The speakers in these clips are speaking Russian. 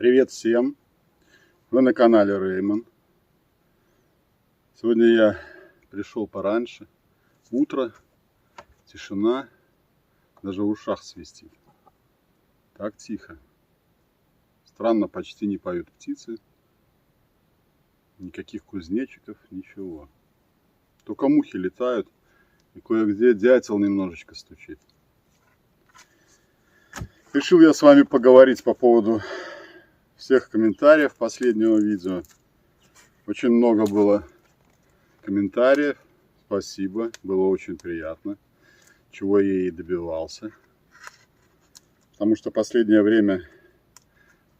Привет всем! Вы на канале Реймон. Сегодня я пришел пораньше. Утро, тишина, даже в ушах свистит. Так тихо. Странно, почти не поют птицы. Никаких кузнечиков, ничего. Только мухи летают, и кое-где дятел немножечко стучит. Решил я с вами поговорить по поводу всех комментариев последнего видео. Очень много было комментариев. Спасибо, было очень приятно. Чего я и добивался. Потому что в последнее время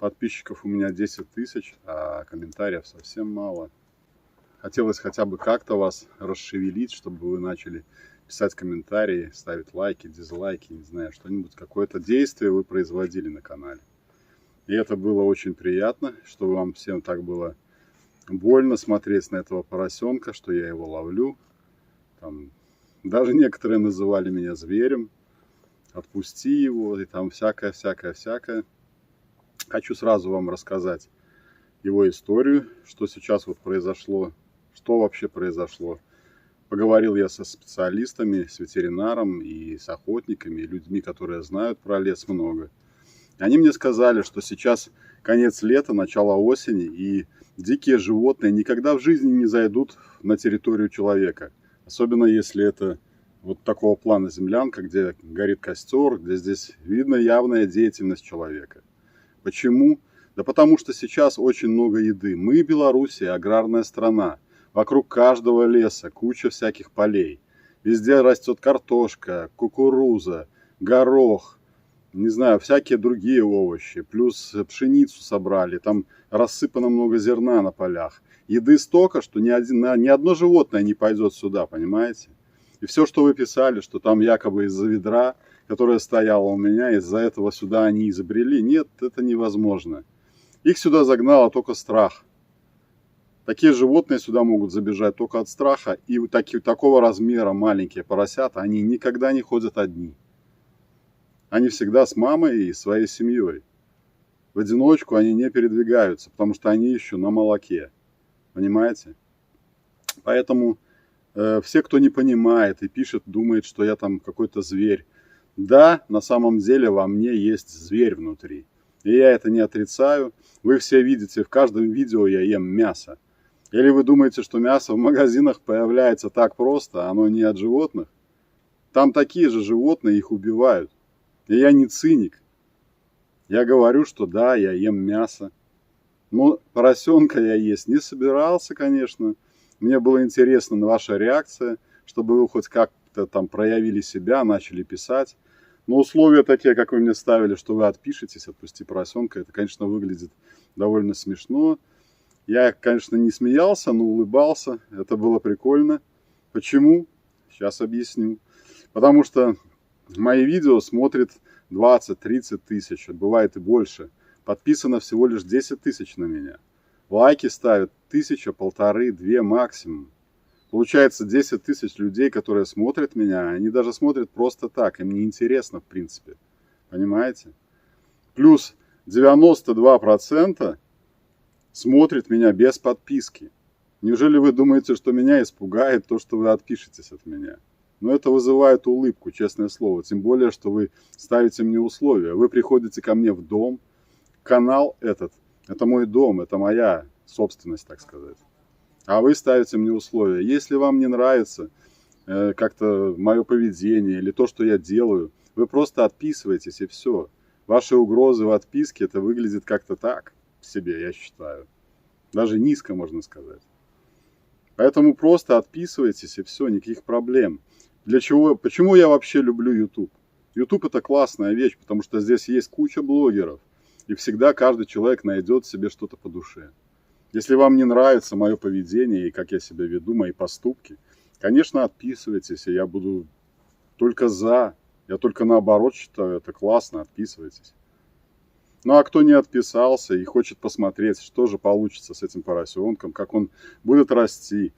подписчиков у меня 10 тысяч, а комментариев совсем мало. Хотелось хотя бы как-то вас расшевелить, чтобы вы начали писать комментарии, ставить лайки, дизлайки, не знаю, что-нибудь, какое-то действие вы производили на канале. И это было очень приятно, что вам всем так было больно смотреть на этого поросенка, что я его ловлю. Там, даже некоторые называли меня зверем. Отпусти его, и там всякое. Хочу сразу вам рассказать его историю, что сейчас вот произошло, что вообще произошло. Поговорил я со специалистами, с ветеринаром и с охотниками, и людьми, которые знают про лес много. Они мне сказали, что сейчас конец лета, начало осени, и дикие животные никогда в жизни не зайдут на территорию человека. Особенно если это вот такого плана землянка, где горит костер, где здесь видно явная деятельность человека. Почему? Да потому что сейчас очень много еды. Мы, Белоруссия, аграрная страна. Вокруг каждого леса куча всяких полей. Везде растет картошка, кукуруза, горох. Не знаю, всякие другие овощи, плюс пшеницу собрали, там рассыпано много зерна на полях. Еды столько, что ни одно животное не пойдет сюда, понимаете? И все, что вы писали, что там якобы из-за ведра, которое стояло у меня, из-за этого сюда они изобрели, нет, это невозможно. Их сюда загнало только страх. Такие животные сюда могут забежать только от страха, и такого размера маленькие поросята, они никогда не ходят одни. Они всегда с мамой и своей семьей. В одиночку они не передвигаются, потому что они еще на молоке. Понимаете? Поэтому все, кто не понимает и пишет, думает, что я там какой-то зверь. Да, на самом деле во мне есть зверь внутри. И я это не отрицаю. Вы все видите, в каждом видео я ем мясо. Или вы думаете, что мясо в магазинах появляется так просто, оно не от животных? Там такие же животные, их убивают. И я не циник. Я говорю, что да, я ем мясо. Но поросенка я есть не собирался, конечно. Мне было интересно на ваша реакция, чтобы вы хоть как-то там проявили себя, начали писать. Но условия такие, как вы мне ставили, что вы отпишетесь, отпусти поросенка, это, конечно, выглядит довольно смешно. Я, конечно, не смеялся, но улыбался. Это было прикольно. Почему? Сейчас объясню. Потому что мои видео смотрит 20-30 тысяч, бывает и больше. Подписано всего лишь 10 тысяч на меня. Лайки ставят 1000, 1500, 2 максимум. Получается 10 тысяч людей, которые смотрят меня, они даже смотрят просто так, им не интересно в принципе. Понимаете? Плюс 92% смотрит меня без подписки. Неужели вы думаете, что меня испугает то, что вы отпишетесь от меня? Но это вызывает улыбку, честное слово. Тем более, что вы ставите мне условия. Вы приходите ко мне в дом. Канал этот, это мой дом, это моя собственность, так сказать. А вы ставите мне условия. Если вам не нравится как-то мое поведение или то, что я делаю, вы просто отписываетесь и все. Ваши угрозы в отписке, это выглядит как-то так себе, я считаю. Даже низко, можно сказать. Поэтому просто отписывайтесь и все, никаких проблем. Для чего? Почему я вообще люблю YouTube? YouTube это классная вещь, потому что здесь есть куча блогеров. И всегда каждый человек найдет себе что-то по душе. Если вам не нравится мое поведение и как я себя веду, мои поступки, конечно, отписывайтесь, и я буду только за. Я только наоборот считаю, это классно, отписывайтесь. Ну а кто не отписался и хочет посмотреть, что же получится с этим поросенком, как он будет расти.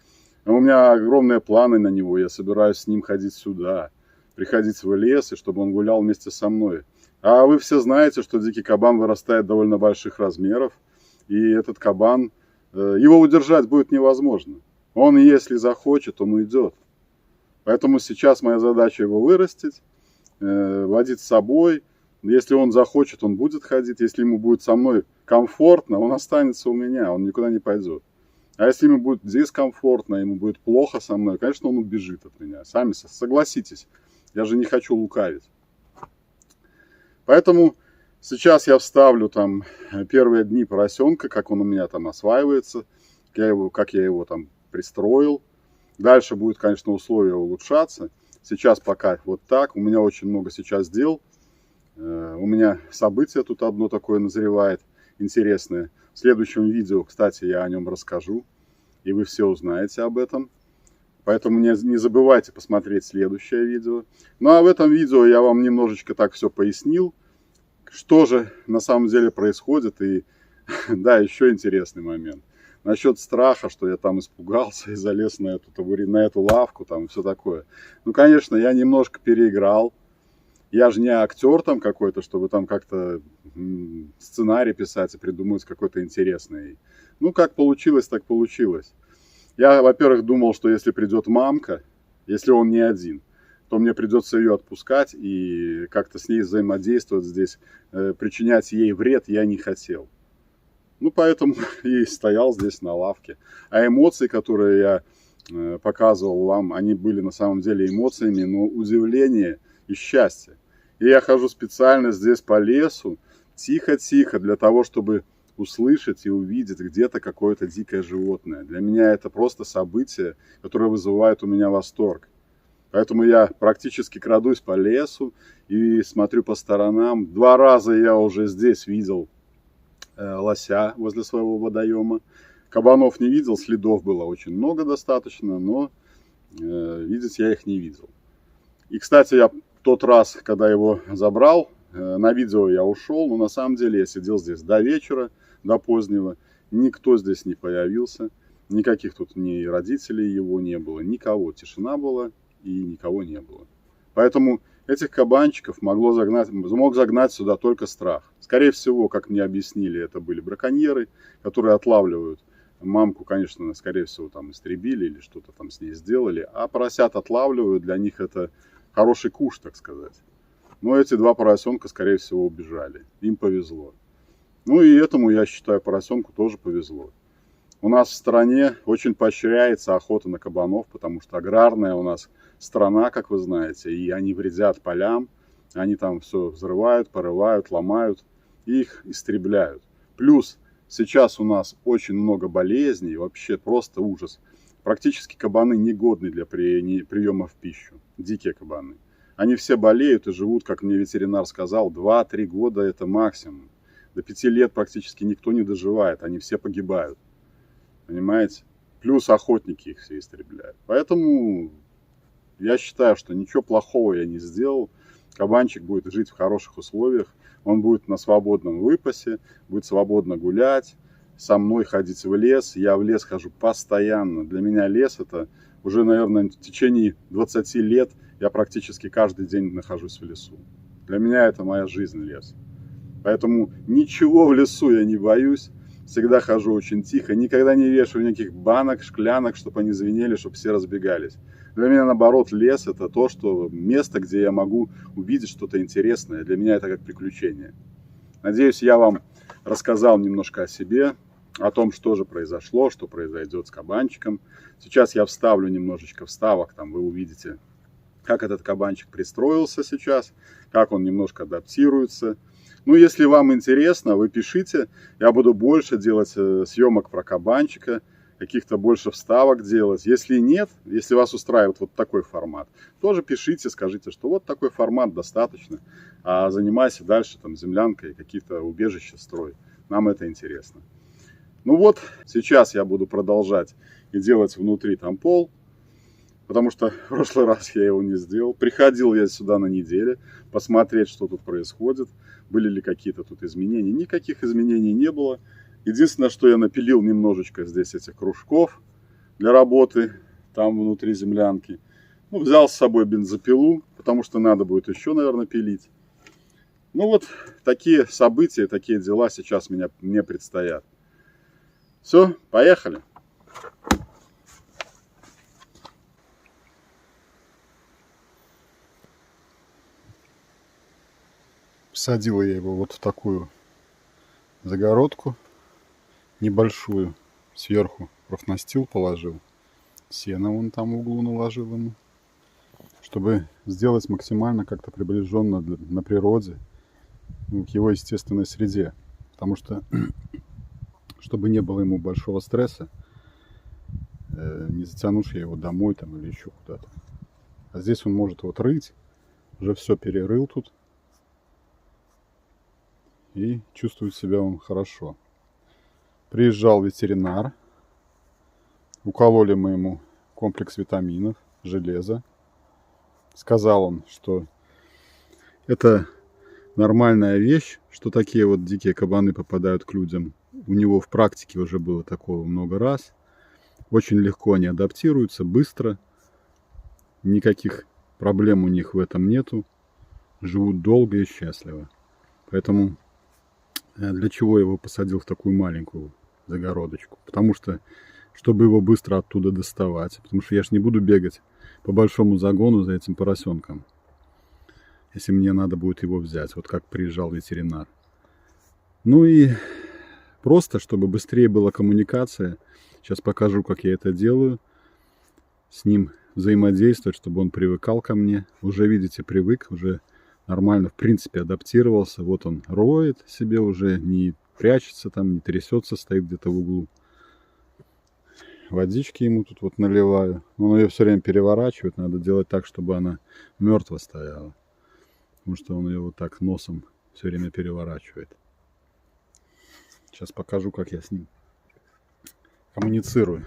У меня огромные планы на него, я собираюсь с ним ходить сюда. приходить в лес, и чтобы он гулял вместе со мной. А вы все знаете, что дикий кабан вырастает довольно больших размеров, и этот кабан, его удержать будет невозможно. Он, если захочет, он уйдет. Поэтому сейчас моя задача его вырастить, водить с собой. Если он захочет, он будет ходить. Если ему будет со мной комфортно, он останется у меня, он никуда не пойдет. А если ему будет дискомфортно, ему будет плохо со мной, конечно, он убежит от меня. Сами согласитесь, я же не хочу лукавить. Поэтому сейчас я вставлю там первые дни поросенка, как он у меня там осваивается, как я его там пристроил. Дальше будет, конечно, условия улучшаться. Сейчас пока вот так. У меня очень много сейчас дел. У меня событие тут одно такое назревает, интересное. В следующем видео, кстати, я о нем расскажу, и вы все узнаете об этом. Поэтому не забывайте посмотреть следующее видео. Ну а в этом видео я вам немножечко так все пояснил, что же на самом деле происходит. И да, еще интересный момент. Насчет страха, что я там испугался и залез на эту лавку, там и все такое. Ну, конечно, я немножко переиграл. Я же не актер там какой-то, чтобы там как-то сценарий писать и придумать какой-то интересный. Ну, как получилось, так получилось. Я, во-первых, думал, что если придет мамка, если он не один, то мне придется ее отпускать и как-то с ней взаимодействовать здесь, причинять ей вред я не хотел. Ну, поэтому и стоял здесь на лавке. А эмоции, которые я показывал вам, они были на самом деле эмоциями, но удивления и счастья. И я хожу специально здесь по лесу, тихо-тихо, для того, чтобы услышать и увидеть где-то какое-то дикое животное. Для меня это просто событие, которое вызывает у меня восторг. Поэтому я практически крадусь по лесу и смотрю по сторонам. 2 раза я уже здесь видел лося возле своего водоема. Кабанов не видел, следов было очень много достаточно, но видеть я их не видел. И, кстати, я тот раз, когда его забрал, на видео я ушел, но на самом деле я сидел здесь до вечера, до позднего. Никто здесь не появился, никаких тут ни родителей его не было, никого. Тишина была и никого не было. Поэтому этих кабанчиков мог загнать сюда только страх. Скорее всего, как мне объяснили, это были браконьеры, которые отлавливают. Мамку, конечно, скорее всего, там истребили или что-то там с ней сделали. А поросят отлавливают, для них это хороший куш, так сказать. Но эти 2 поросенка, скорее всего, убежали. Им повезло. Ну и этому, я считаю, поросенку тоже повезло. У нас в стране очень поощряется охота на кабанов, потому что аграрная у нас страна, как вы знаете, и они вредят полям, они там все взрывают, порывают, ломают, и их истребляют. Плюс сейчас у нас очень много болезней, вообще просто ужас. Практически кабаны негодны для приема в пищу, дикие кабаны. Они все болеют и живут, как мне ветеринар сказал, 2-3 года это максимум. До 5 лет практически никто не доживает, они все погибают. Понимаете? Плюс охотники их все истребляют. Поэтому я считаю, что ничего плохого я не сделал. Кабанчик будет жить в хороших условиях. Он будет на свободном выпасе, будет свободно гулять, со мной ходить в лес. Я в лес хожу постоянно. Для меня лес это уже, наверное, в течение 20 лет я практически каждый день нахожусь в лесу. Для меня это моя жизнь, лес. Поэтому ничего в лесу я не боюсь. Всегда хожу очень тихо, никогда не вешаю никаких банок, шклянок, чтобы они звенели, чтобы все разбегались. Для меня, наоборот, лес – это то, что место, где я могу увидеть что-то интересное. Для меня это как приключение. Надеюсь, я вам рассказал немножко о себе, о том, что же произошло, что произойдет с кабанчиком. Сейчас я вставлю немножечко вставок, там вы увидите, как этот кабанчик пристроился сейчас, как он немножко адаптируется. Ну, если вам интересно, вы пишите, я буду больше делать съемок про кабанчика, каких-то больше вставок делать. Если нет, если вас устраивает вот такой формат, тоже пишите, скажите, что вот такой формат достаточно, а занимайся дальше там землянкой, какие-то убежища строй. Нам это интересно. Ну вот, сейчас я буду продолжать и делать внутри там пол, потому что в прошлый раз я его не сделал. Приходил я сюда на неделю посмотреть, что тут происходит, были ли какие-то тут изменения. Никаких изменений не было. Единственное, что я напилил немножечко здесь этих кружков для работы, там внутри землянки. Ну, взял с собой бензопилу, потому что надо будет еще, наверное, пилить. Ну вот такие события, такие дела сейчас мне предстоят. Все, поехали. Посадила я его вот в такую загородку небольшую. Сверху профнастил положил. Сено вон там в углу наложил ему. Чтобы сделать максимально как-то приближенно на природе, к его естественной среде. Потому что, чтобы не было ему большого стресса, не затянешь я его домой там или еще куда-то. А здесь он может вот рыть, уже все перерыл тут. И чувствует себя он хорошо. Приезжал ветеринар. Укололи мы ему комплекс витаминов, железа. Сказал он, что это нормальная вещь, что такие вот дикие кабаны попадают к людям. У него в практике уже было такого много раз. Очень легко они адаптируются, быстро. Никаких проблем у них в этом нету. Живут долго и счастливо. Поэтому для чего я его посадил в такую маленькую загородочку? Потому что, чтобы его быстро оттуда доставать. Потому что я ж не буду бегать по большому загону за этим поросенком, если мне надо будет его взять, вот как приезжал ветеринар. Ну и просто, чтобы быстрее была коммуникация, сейчас покажу, как я это делаю, с ним взаимодействовать, чтобы он привыкал ко мне. Уже, видите, привык, уже нормально, в принципе, адаптировался. Вот он роет себе уже, не прячется там, не трясется, стоит где-то в углу. Водички ему тут вот наливаю. Он ее все время переворачивает. Надо делать так, чтобы она мертво стояла. Потому что он ее вот так носом все время переворачивает. Сейчас покажу, как я с ним коммуницирую.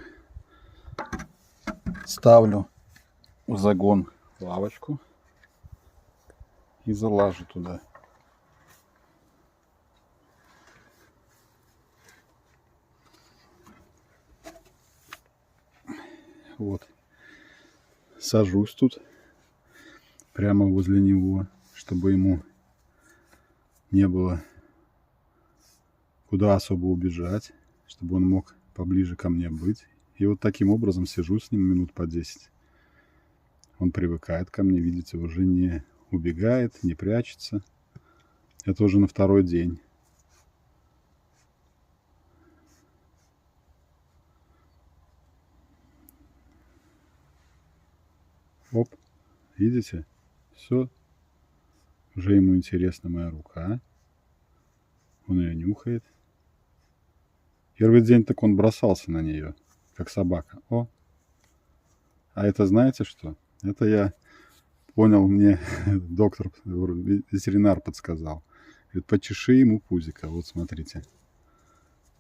Ставлю в загон лавочку и залажу туда. Вот. Сажусь тут прямо возле него, чтобы ему не было куда особо убежать, чтобы он мог поближе ко мне быть. И вот таким образом сижу с ним минут по 10. Он привыкает ко мне, видите, уже не убегает, не прячется. Это уже на второй день. Оп, видите? Все. Уже ему интересна моя рука. Он ее нюхает. Первый день так он бросался на нее, как собака. О! А это знаете что? Это я понял, мне доктор, ветеринар подсказал. Говорит, почеши ему пузико. Вот смотрите,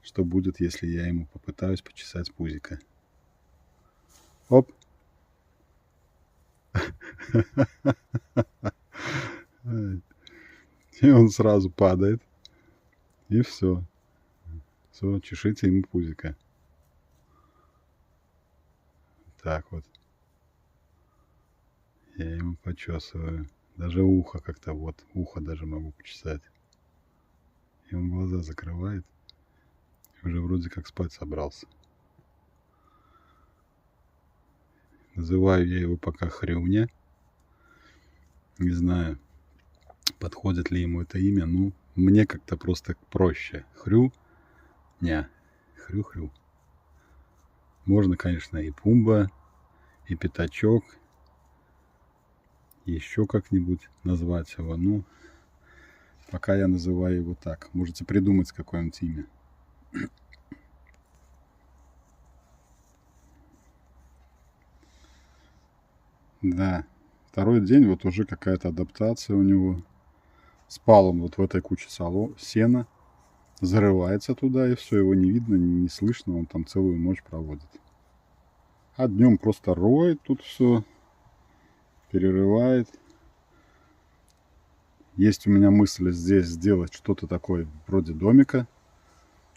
что будет, если я ему попытаюсь почесать пузико. Оп! И он сразу падает. И все. Все, чешите ему пузико. Так вот. Я ему почесываю. Даже ухо как-то вот. Ухо даже могу почесать. И он глаза закрывает. И уже вроде как спать собрался. Называю я его пока Хрюня. Не знаю, подходит ли ему это имя. Ну, мне как-то просто проще. Хрю-ня. Хрю-хрю. Можно, конечно, и Пумба, и Пятачок. Еще как-нибудь назвать его. Ну, пока я называю его так. Можете придумать какое-нибудь имя. Да, второй день вот уже какая-то адаптация у него. Спал он вот в этой куче сена. Зарывается туда, и все, его не видно, не слышно. Он там целую ночь проводит. А днем просто роет тут все. Перерывает. Есть у меня мысль здесь сделать что-то такое вроде домика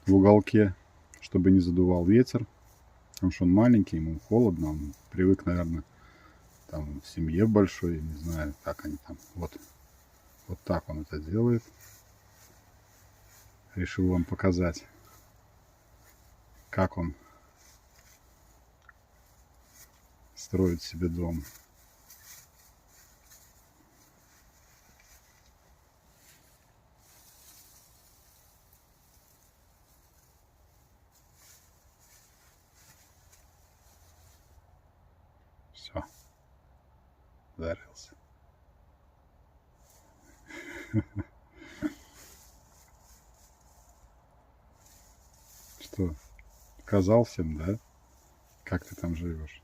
в уголке, чтобы не задувал ветер. Потому что он маленький, ему холодно, он привык, наверное, там в семье большой, не знаю, как они там. Вот так он это делает. Решил вам показать, как он строит себе дом. Все, ударился. Что, показал всем, да? Как ты там живешь?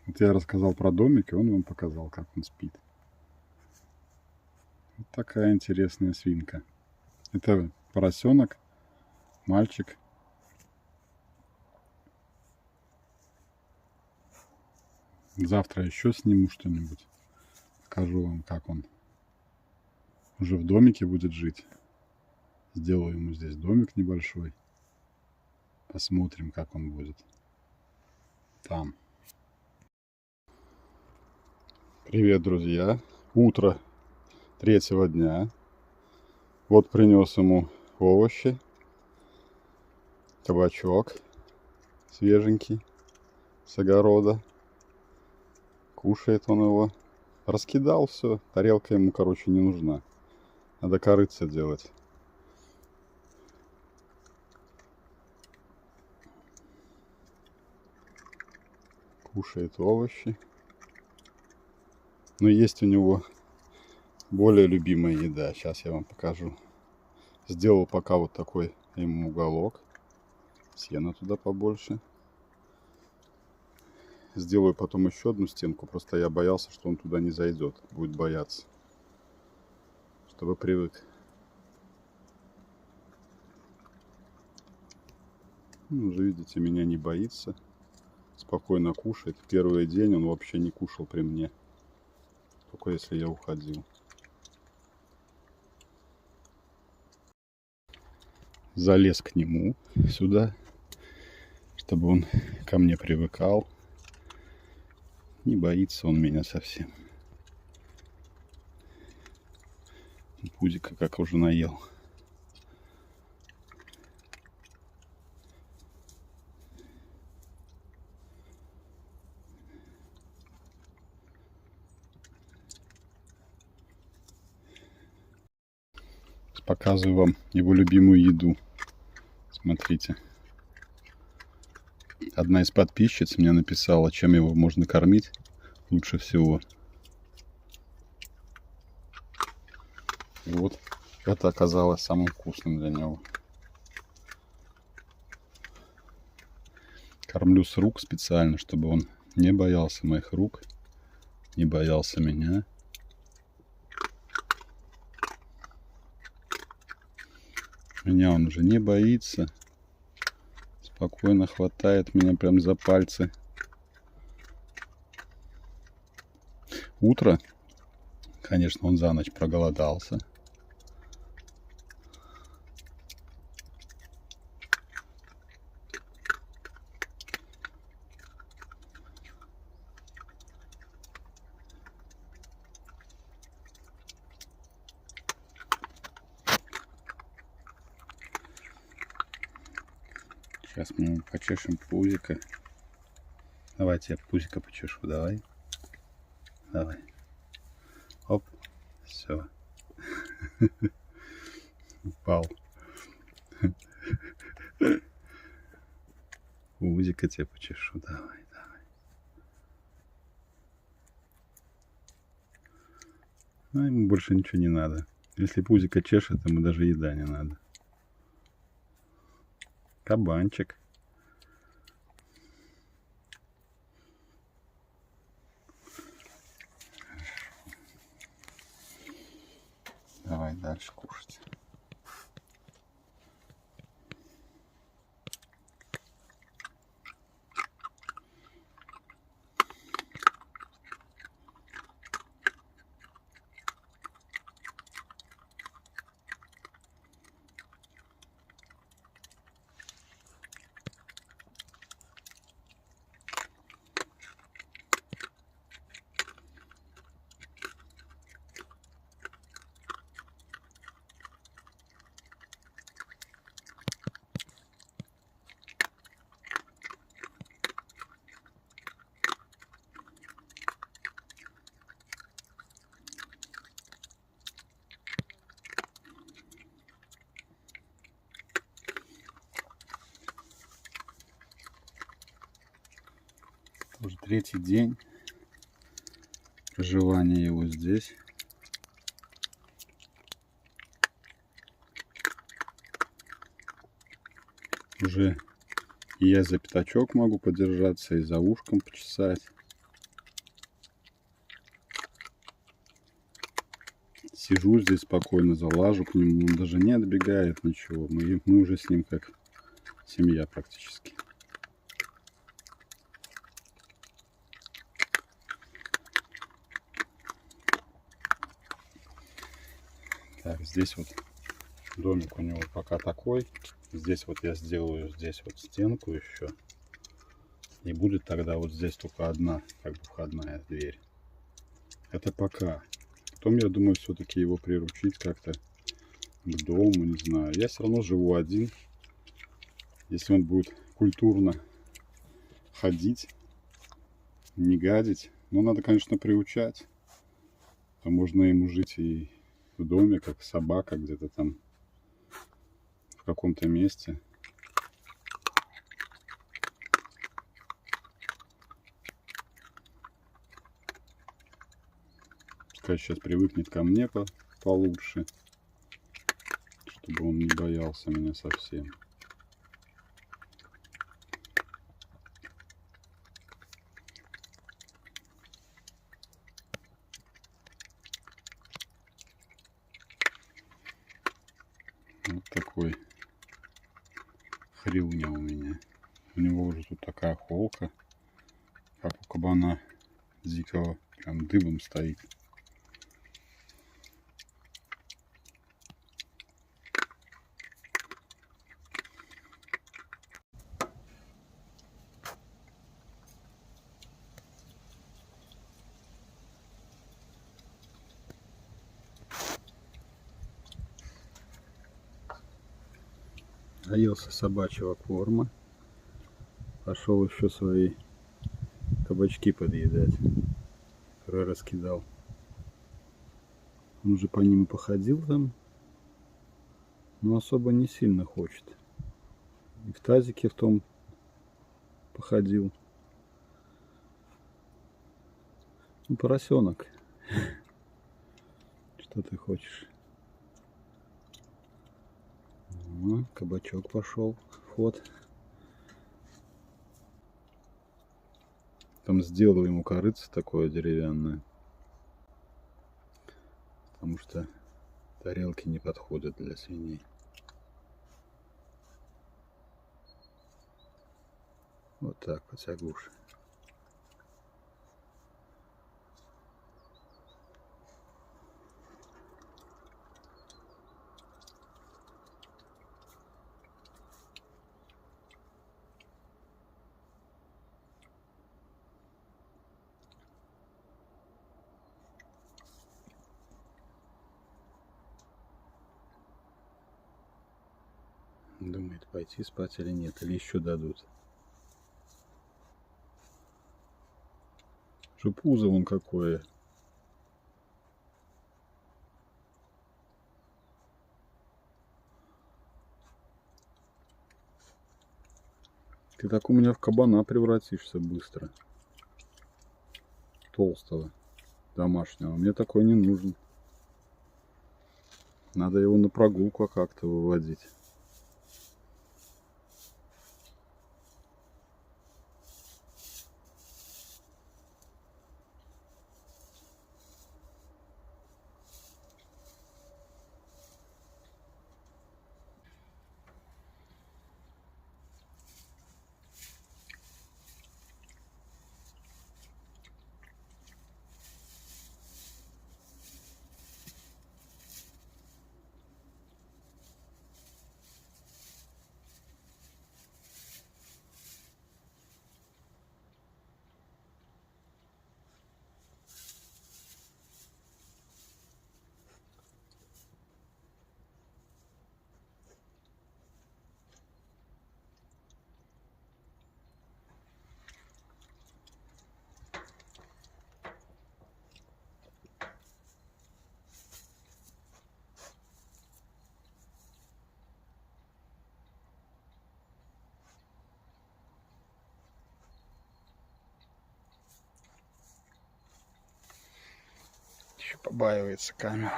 Вот я рассказал про домик, и он вам показал, как он спит. Вот такая интересная свинка. Это поросенок, мальчик. Завтра еще сниму что-нибудь. Покажу вам, как он уже в домике будет жить. Сделаю ему здесь домик небольшой. Посмотрим, как он будет там. Привет, друзья. Утро третьего дня. Вот принес ему овощи. Кабачок свеженький с огорода. Кушает он его. Раскидал все. Тарелка ему, короче, не нужна. Надо корыца делать. Кушает овощи. Но есть у него более любимая еда. Сейчас я вам покажу. Сделал пока вот такой ему уголок. Сена туда побольше. Сделаю потом еще одну стенку. Просто я боялся, что он туда не зайдет. Будет бояться. Чтобы привык. Ну, уже видите, меня не боится. Спокойно кушает. Первый день он вообще не кушал при мне. Только если я уходил. Залез к нему сюда, чтобы он ко мне привыкал. Не боится он меня совсем. Пузика как уже наел. Показываю вам его любимую еду. Смотрите. Одна из подписчиц мне написала, чем его можно кормить лучше всего. И вот это оказалось самым вкусным для него. Кормлю с рук специально, чтобы он не боялся моих рук, не боялся меня. Меня он уже не боится. Спокойно хватает меня прям за пальцы. Утро. Конечно, он за ночь проголодался. Сейчас мы ему почешем пузико. Давайте я пузико почешу. Давай. Давай. Оп. Все. Упал. Пузико тебе почешу. Давай, давай. Ну, ему больше ничего не надо. Если пузико чешет, ему даже еда не надо. Кабанчик. Давай дальше кушать. третий день проживания его здесь. Уже и я за пятачок могу подержаться, и за ушком почесать. Сижу здесь спокойно, залажу к нему, он даже не отбегает, ничего. Мы уже с ним как семья практически. Так, здесь вот домик у него пока такой. Здесь вот я сделаю здесь вот стенку еще. И будет тогда вот здесь только одна, как бы входная дверь. Это пока. Потом я думаю все-таки его приручить как-то к дому, не знаю. Я все равно живу один. Если он будет культурно ходить, не гадить. Но надо, конечно, приучать. То можно ему жить и в доме, как собака, где-то там в каком-то месте. Пускай сейчас привыкнет ко мне получше, чтобы он не боялся меня совсем. Вот такой хрюня у меня. У него уже тут такая холка, как у кабана дикого, прям дыбом стоит. Наелся собачьего корма. Пошел еще свои кабачки подъедать, которые раскидал. Он уже по ним походил там, но особо не сильно хочет. И в тазике в том походил. Ну, поросенок. Что ты хочешь? О, кабачок пошел в ход. Там сделал ему корыце такое деревянное, потому что тарелки не подходят для свиней. Вот так, потягуши. Думает, пойти спать или нет, или еще дадут. Что пузо вон какое. Ты так у меня в кабана превратишься быстро. Толстого, домашнего. Мне такой не нужен. Надо его на прогулку как-то выводить. Еще побаивается камера.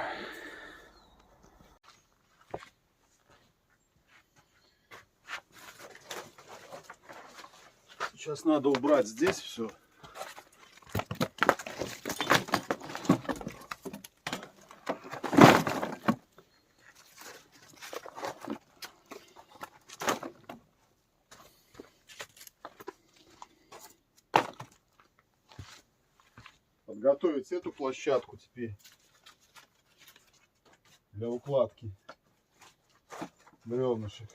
Сейчас надо убрать здесь все. Подготовить эту площадку теперь для укладки бревнышек.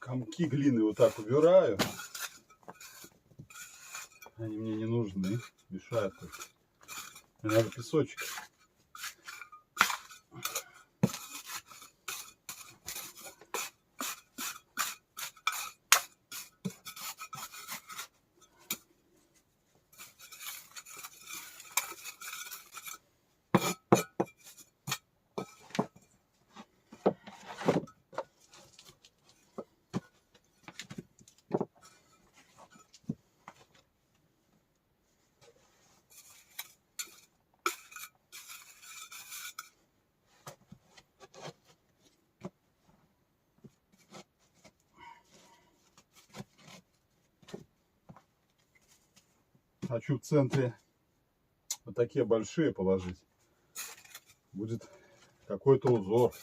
Комки глины вот так убираю. Они мне не нужны, мешают только. Мне надо песочек. хочу в центре вот такие большие положить. Будет какой-то узор.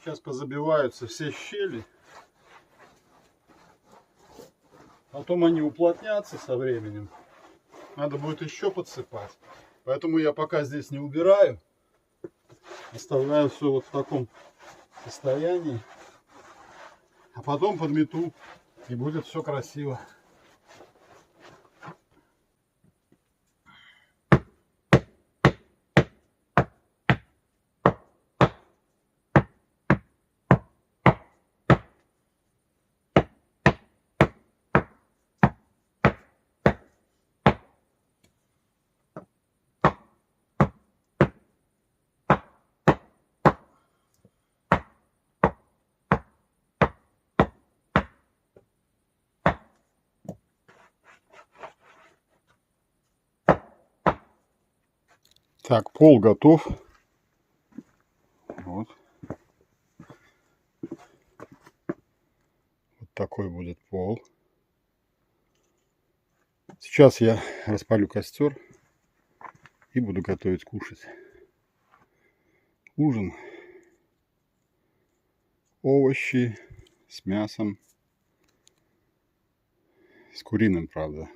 Сейчас позабиваются все щели. Потом они уплотнятся со временем. Надо будет еще подсыпать. Поэтому я пока здесь не убираю. Оставляю все вот в таком состоянии. А потом подмету. И будет все красиво. Так, пол готов. Вот. Вот такой будет пол. Сейчас я распалю костер и буду готовить кушать. Ужин. Овощи с мясом. С куриным, правда.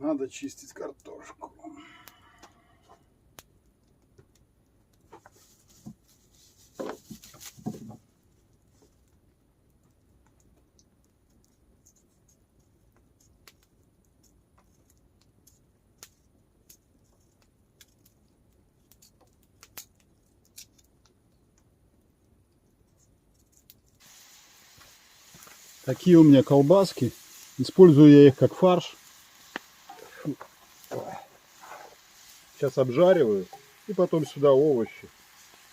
Надо чистить картошку. Такие у меня колбаски. Использую я их как фарш. Сейчас обжариваю. И потом сюда овощи.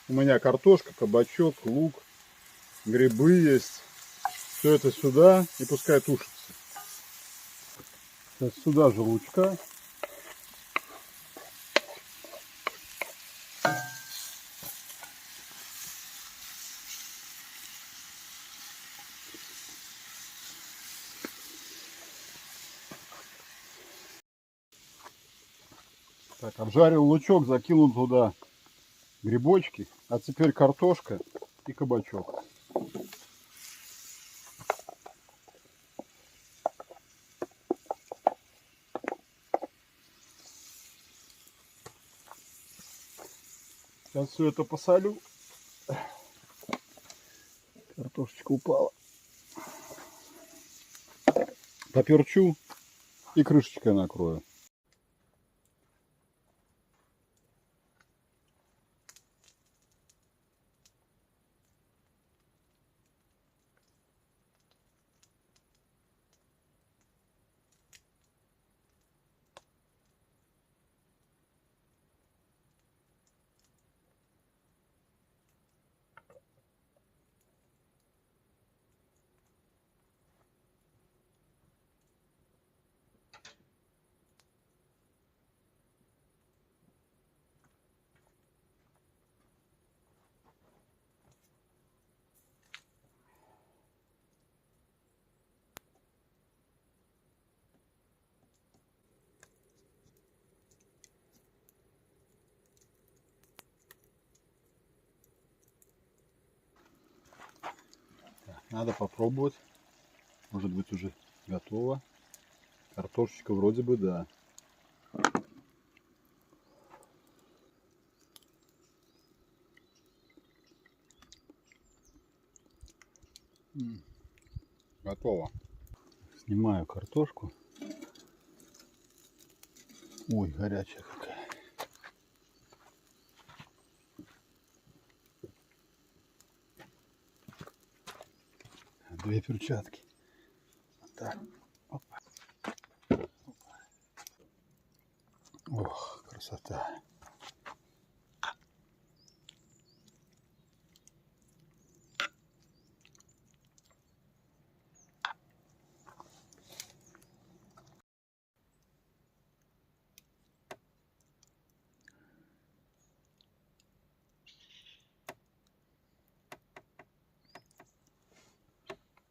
У меня картошка, кабачок, лук, грибы есть. Все это сюда и пускай тушится. Сейчас сюда же лучка. Так, обжарил лучок, закинул туда грибочки, а теперь картошка и кабачок. Сейчас все это посолю. Картошечка упала. Поперчу и крышечкой накрою. Надо попробовать. Может быть, уже готово. Картошечка вроде бы, да. Готово. Снимаю картошку. Ой, горячая какая. Две перчатки. Так. Опа. Опа. Ох, красота.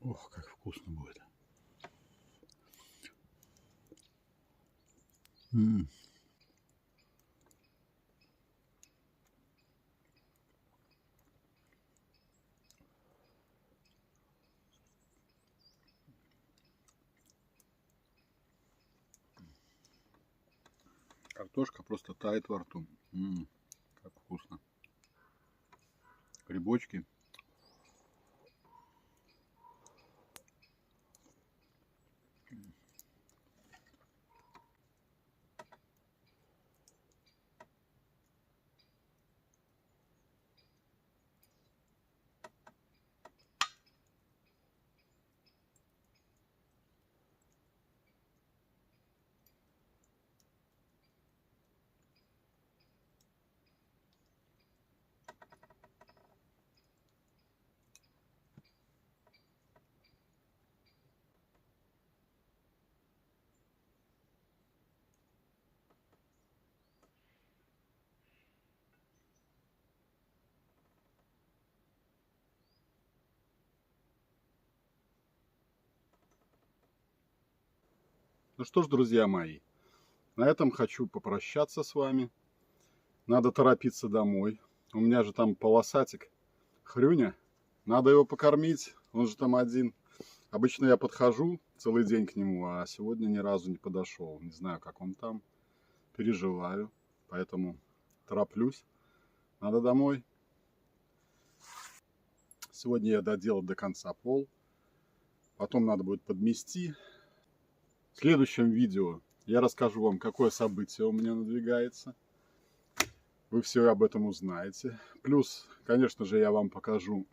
Ох, как вкусно будет. Картошка просто тает во рту. Как вкусно. Грибочки. Ну что ж, друзья мои, на этом хочу попрощаться с вами. Надо торопиться домой. У меня же там полосатик, Хрюня. Надо его покормить, он же там один. Обычно я подхожу целый день к нему, а сегодня ни разу не подошел. Не знаю, как он там. Переживаю, поэтому тороплюсь. Надо домой. Сегодня я доделал до конца пол. Потом надо будет подмести. В следующем видео я расскажу вам, какое событие у меня надвигается. Вы все об этом узнаете. Плюс, конечно же, я вам покажу,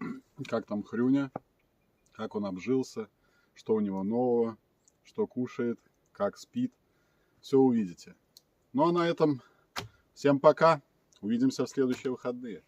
как там Хрюня, как он обжился, что у него нового, что кушает, как спит. Все увидите. Ну а на этом всем пока. Увидимся в следующие выходные.